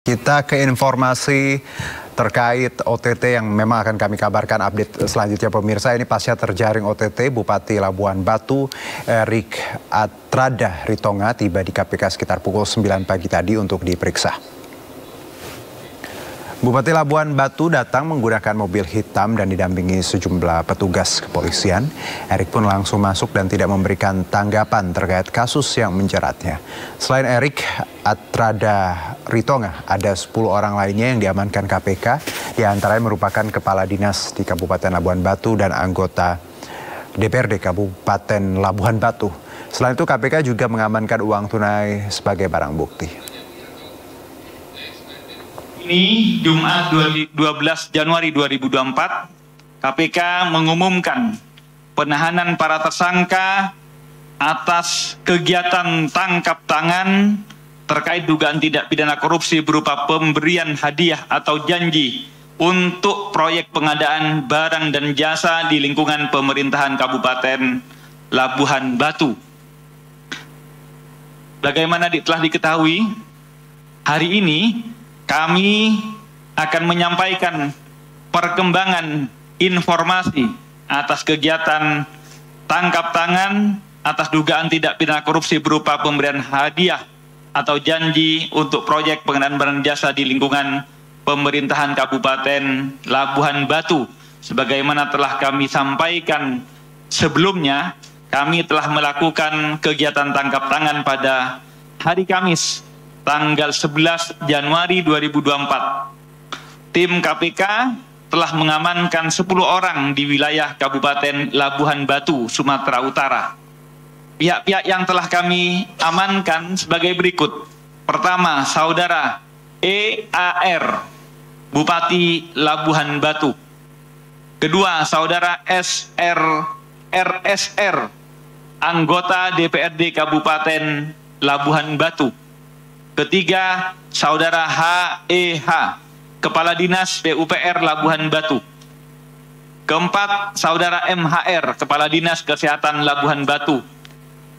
Kita ke informasi terkait OTT yang memang akan kami kabarkan update selanjutnya pemirsa. Ini pasca terjaring OTT, Bupati Labuhan Batu Erik Atrada Ritonga tiba di KPK sekitar pukul 9 pagi tadi untuk diperiksa. Bupati Labuhan Batu datang menggunakan mobil hitam dan didampingi sejumlah petugas kepolisian. Erik pun langsung masuk dan tidak memberikan tanggapan terkait kasus yang menjeratnya. Selain Erik Atrada Ritonga, ada 10 orang lainnya yang diamankan KPK. Di antaranya merupakan kepala dinas di Kabupaten Labuhan Batu dan anggota DPRD Kabupaten Labuhan Batu. Selain itu KPK juga mengamankan uang tunai sebagai barang bukti. Ini Jumat 12 Januari 2024, KPK mengumumkan penahanan para tersangka atas kegiatan tangkap tangan terkait dugaan tindak pidana korupsi berupa pemberian hadiah atau janji untuk proyek pengadaan barang dan jasa di lingkungan pemerintahan Kabupaten Labuhan Batu. Bagaimana telah diketahui, hari ini kami akan menyampaikan perkembangan informasi atas kegiatan tangkap tangan atas dugaan tindak pidana korupsi berupa pemberian hadiah atau janji untuk proyek pengadaan barang jasa di lingkungan pemerintahan Kabupaten Labuhan Batu. Sebagaimana telah kami sampaikan sebelumnya, kami telah melakukan kegiatan tangkap tangan pada hari Kamis tanggal 11 Januari 2024. Tim KPK telah mengamankan 10 orang di wilayah Kabupaten Labuhan Batu, Sumatera Utara. Pihak-pihak yang telah kami amankan sebagai berikut. Pertama, Saudara EAR, Bupati Labuhan Batu. Kedua, Saudara RSR, anggota DPRD Kabupaten Labuhan Batu. Ketiga, Saudara HEH, Kepala Dinas PUPR Labuhan Batu. Keempat, Saudara MHR, Kepala Dinas Kesehatan Labuhan Batu.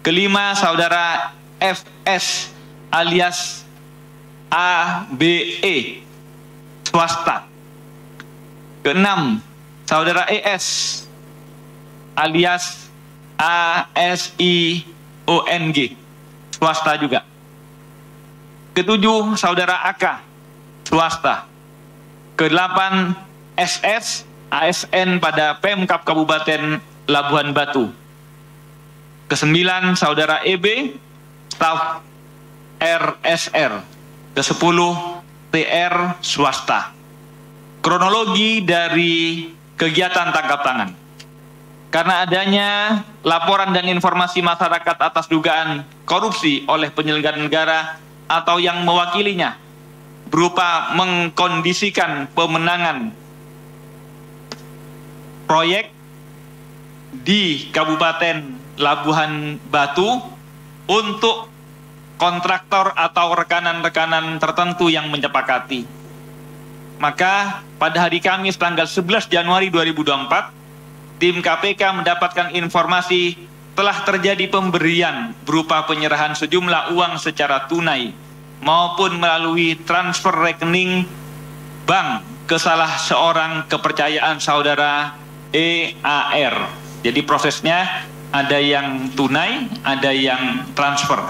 Kelima, Saudara FS alias ABE, swasta. Keenam, Saudara ES alias ASIONG, swasta juga. Ketujuh, Saudara AK, swasta. Kedelapan, SS, ASN pada Pemkab Kabupaten Labuhan Batu. Kesembilan, Saudara EB, staf RSR. Kesepuluh, TR, swasta. Kronologi dari kegiatan tangkap tangan. Karena adanya laporan dan informasi masyarakat atas dugaan korupsi oleh penyelenggara negara atau yang mewakilinya berupa mengkondisikan pemenangan proyek di Kabupaten Labuhan Batu untuk kontraktor atau rekanan-rekanan tertentu yang menyepakati. Maka pada hari Kamis tanggal 11 Januari 2024, tim KPK mendapatkan informasi telah terjadi pemberian berupa penyerahan sejumlah uang secara tunai maupun melalui transfer rekening bank ke salah seorang kepercayaan Saudara EAR. Jadi prosesnya ada yang tunai, ada yang transfer.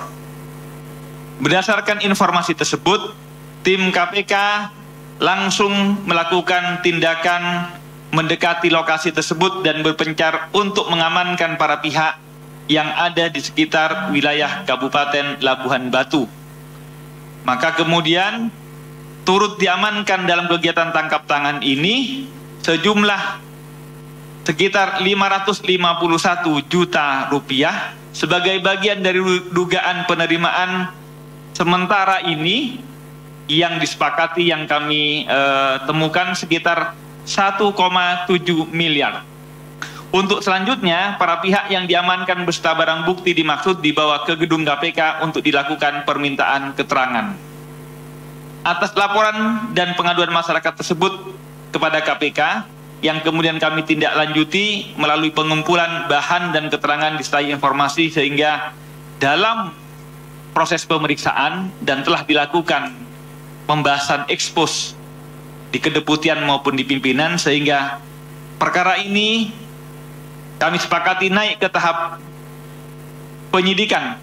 Berdasarkan informasi tersebut, tim KPK langsung melakukan tindakan mendekati lokasi tersebut dan berpencar untuk mengamankan para pihak yang ada di sekitar wilayah Kabupaten Labuhan Batu. Maka kemudian turut diamankan dalam kegiatan tangkap tangan ini sejumlah sekitar 551 juta rupiah sebagai bagian dari dugaan penerimaan sementara ini yang disepakati yang kami temukan sekitar 1,7 miliar. Untuk selanjutnya, para pihak yang diamankan beserta barang bukti dimaksud dibawa ke gedung KPK untuk dilakukan permintaan keterangan. Atas laporan dan pengaduan masyarakat tersebut kepada KPK, yang kemudian kami tindak lanjuti melalui pengumpulan bahan dan keterangan disertai informasi sehingga dalam proses pemeriksaan dan telah dilakukan pembahasan ekspos di kedeputian maupun di pimpinan, sehingga perkara ini kami sepakati naik ke tahap penyidikan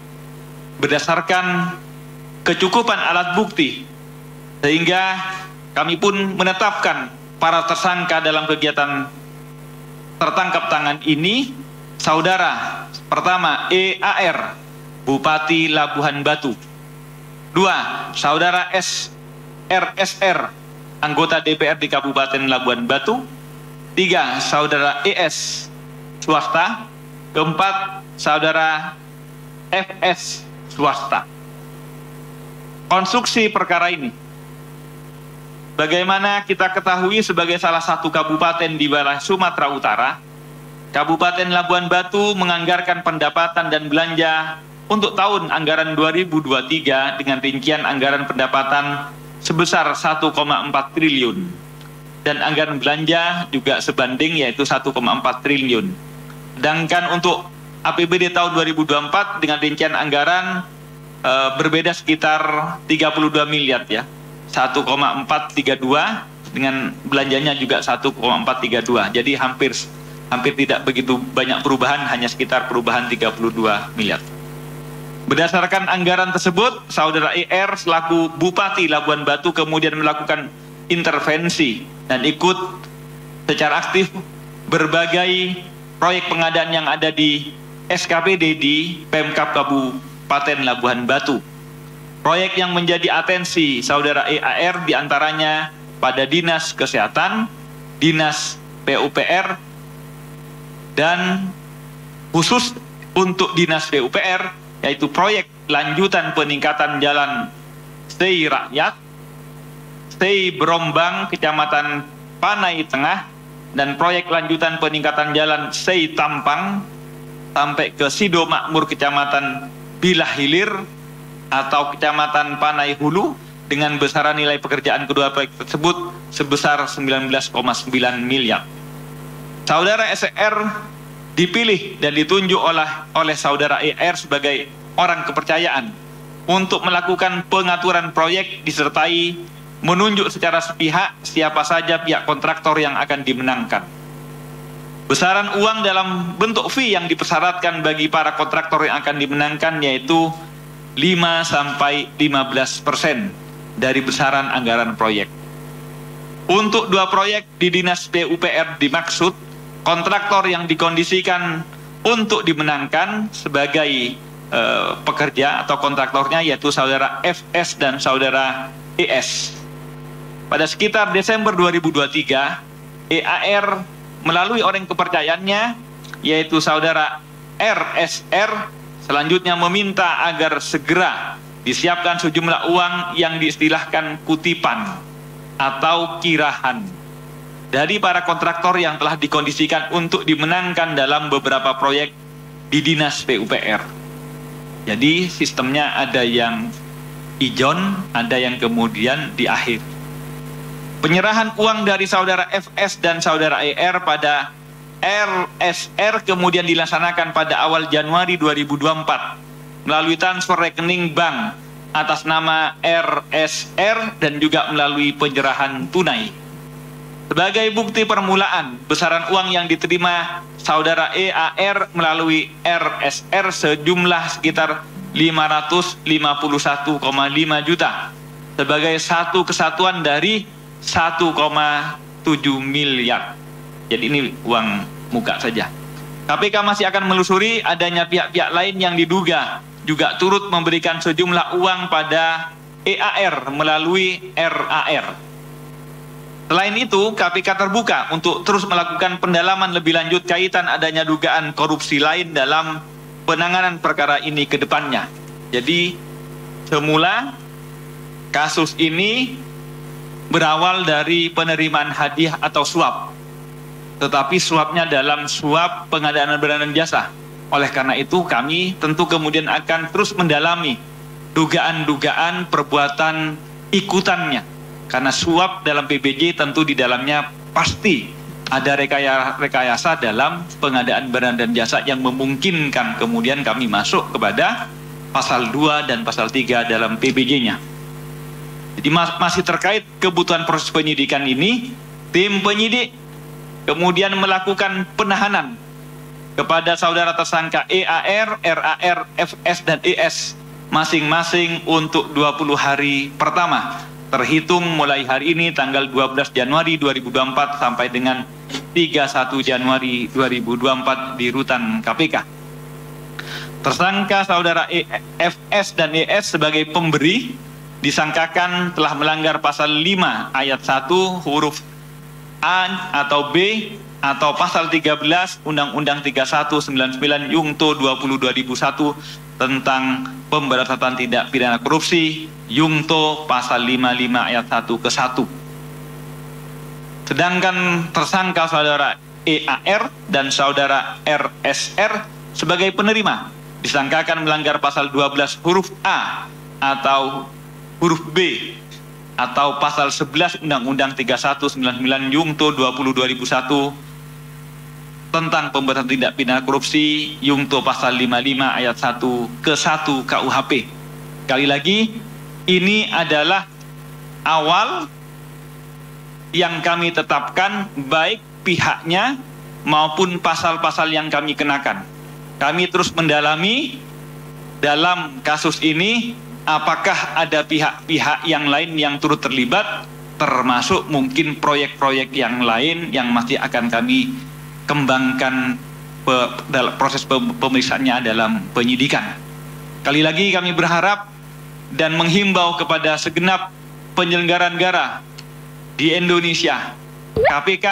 berdasarkan kecukupan alat bukti, sehingga kami pun menetapkan para tersangka dalam kegiatan tertangkap tangan ini. Saudara pertama EAR, Bupati Labuhan Batu. 2. Saudara SRSR, anggota DPR di Kabupaten Labuhan Batu. 3. Saudara ES, swasta. 4. Saudara FS, swasta. Konstruksi perkara ini, bagaimana kita ketahui, sebagai salah satu kabupaten di wilayah Sumatera Utara, Kabupaten Labuhan Batu menganggarkan pendapatan dan belanja untuk tahun anggaran 2023 dengan rincian anggaran pendapatan sebesar 1,4 triliun. Dan anggaran belanja juga sebanding, yaitu 1,4 triliun. Sedangkan untuk APBD tahun 2024 dengan rincian anggaran berbeda sekitar 32 miliar ya. 1,432 dengan belanjanya juga 1,432. Jadi hampir tidak begitu banyak perubahan, hanya sekitar perubahan 32 miliar. Berdasarkan anggaran tersebut, Saudara ER selaku Bupati Labuhan Batu kemudian melakukan intervensi dan ikut secara aktif berbagai proyek pengadaan yang ada di SKPD di Pemkab Kabupaten Labuhan Batu. Proyek yang menjadi atensi Saudara EAR diantaranya pada Dinas Kesehatan, Dinas PUPR, dan khusus untuk Dinas PUPR, yaitu proyek lanjutan peningkatan jalan Stay Rakyat, Stay Berombang, Kecamatan Panai Tengah, dan proyek lanjutan peningkatan jalan Stay Tampang sampai ke Sido Makmur, Kecamatan Bilah Hilir atau Kecamatan Panai Hulu, dengan besaran nilai pekerjaan kedua proyek tersebut sebesar 19,9 miliar. Saudara SR dipilih dan ditunjuk oleh Saudara ER sebagai orang kepercayaan untuk melakukan pengaturan proyek, disertai menunjuk secara sepihak siapa saja pihak kontraktor yang akan dimenangkan. Besaran uang dalam bentuk fee yang dipersyaratkan bagi para kontraktor yang akan dimenangkan yaitu 5-15% dari besaran anggaran proyek. Untuk 2 proyek di Dinas PUPR dimaksud kontraktor yang dikondisikan untuk dimenangkan sebagai pekerja atau kontraktornya yaitu Saudara FS dan Saudara ES. Pada sekitar Desember 2023, EAR melalui orang kepercayaannya yaitu Saudara RSR selanjutnya meminta agar segera disiapkan sejumlah uang yang diistilahkan kutipan atau kirahan dari para kontraktor yang telah dikondisikan untuk dimenangkan dalam beberapa proyek di Dinas PUPR. Jadi sistemnya ada yang ijon, ada yang kemudian di akhir. Penyerahan uang dari Saudara FS dan Saudara ER pada RSR kemudian dilaksanakan pada awal Januari 2024 melalui transfer rekening bank atas nama RSR dan juga melalui penyerahan tunai. Sebagai bukti permulaan, besaran uang yang diterima Saudara EAR melalui RSR sejumlah sekitar 551,5 juta sebagai satu kesatuan dari 1,7 miliar. Jadi ini uang muka saja. KPK masih akan menelusuri adanya pihak-pihak lain yang diduga juga turut memberikan sejumlah uang pada EAR melalui RAR. Selain itu, KPK terbuka untuk terus melakukan pendalaman lebih lanjut kaitan adanya dugaan korupsi lain dalam penanganan perkara ini ke depannya. Jadi, semula kasus ini berawal dari penerimaan hadiah atau suap. Tetapi suapnya dalam suap pengadaan barang dan jasa. Oleh karena itu, kami tentu kemudian akan terus mendalami dugaan-dugaan perbuatan ikutannya. Karena suap dalam PBJ tentu di dalamnya pasti ada rekayasa dalam pengadaan barang dan jasa yang memungkinkan kemudian kami masuk kepada pasal 2 dan pasal 3 dalam PBJ-nya. Jadi masih terkait kebutuhan proses penyidikan ini, tim penyidik kemudian melakukan penahanan kepada saudara tersangka EAR, RAR, FS, dan ES masing-masing untuk 20 hari pertama, terhitung mulai hari ini tanggal 12 Januari 2024 sampai dengan 31 Januari 2024 di rutan KPK. Tersangka saudara FS dan ES sebagai pemberi disangkakan telah melanggar pasal 5 ayat 1 huruf A atau B atau pasal 13 Undang-Undang 3199 Yungto 20/2001 tentang pemberantasan tindak pidana korupsi, Yungto pasal 55 ayat 1 ke 1. Sedangkan tersangka saudara EAR dan saudara RSR sebagai penerima disangkakan melanggar pasal 12 huruf A atau huruf B atau pasal 11 Undang-Undang 3199 Yungto 20/2001 tentang pemberantasan tindak pidana korupsi, Yungto pasal 55 ayat 1 ke 1 KUHP. Sekali lagi, ini adalah awal yang kami tetapkan baik pihaknya maupun pasal-pasal yang kami kenakan. Kami terus mendalami dalam kasus ini apakah ada pihak-pihak yang lain yang turut terlibat, termasuk mungkin proyek-proyek yang lain yang masih akan kami kembangkan dalam proses pemeriksaannya dalam penyidikan. Kali lagi kami berharap dan menghimbau kepada segenap penyelenggara negara di Indonesia, KPK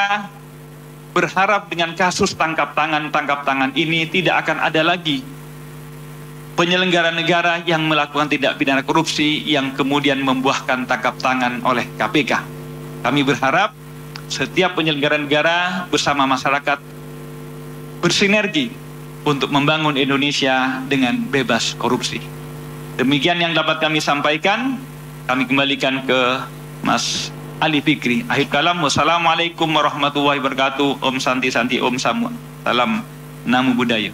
berharap dengan kasus tangkap tangan ini tidak akan ada lagi penyelenggara negara yang melakukan tindak pidana korupsi yang kemudian membuahkan tangkap tangan oleh KPK. Kami berharap setiap penyelenggara negara bersama masyarakat bersinergi untuk membangun Indonesia dengan bebas korupsi. Demikian yang dapat kami sampaikan. Kami kembalikan ke Mas Ali Fikri. Akhir kalam, wassalamualaikum warahmatullahi wabarakatuh. Om Santi Santi, Om Salam, Namo Buddhaya.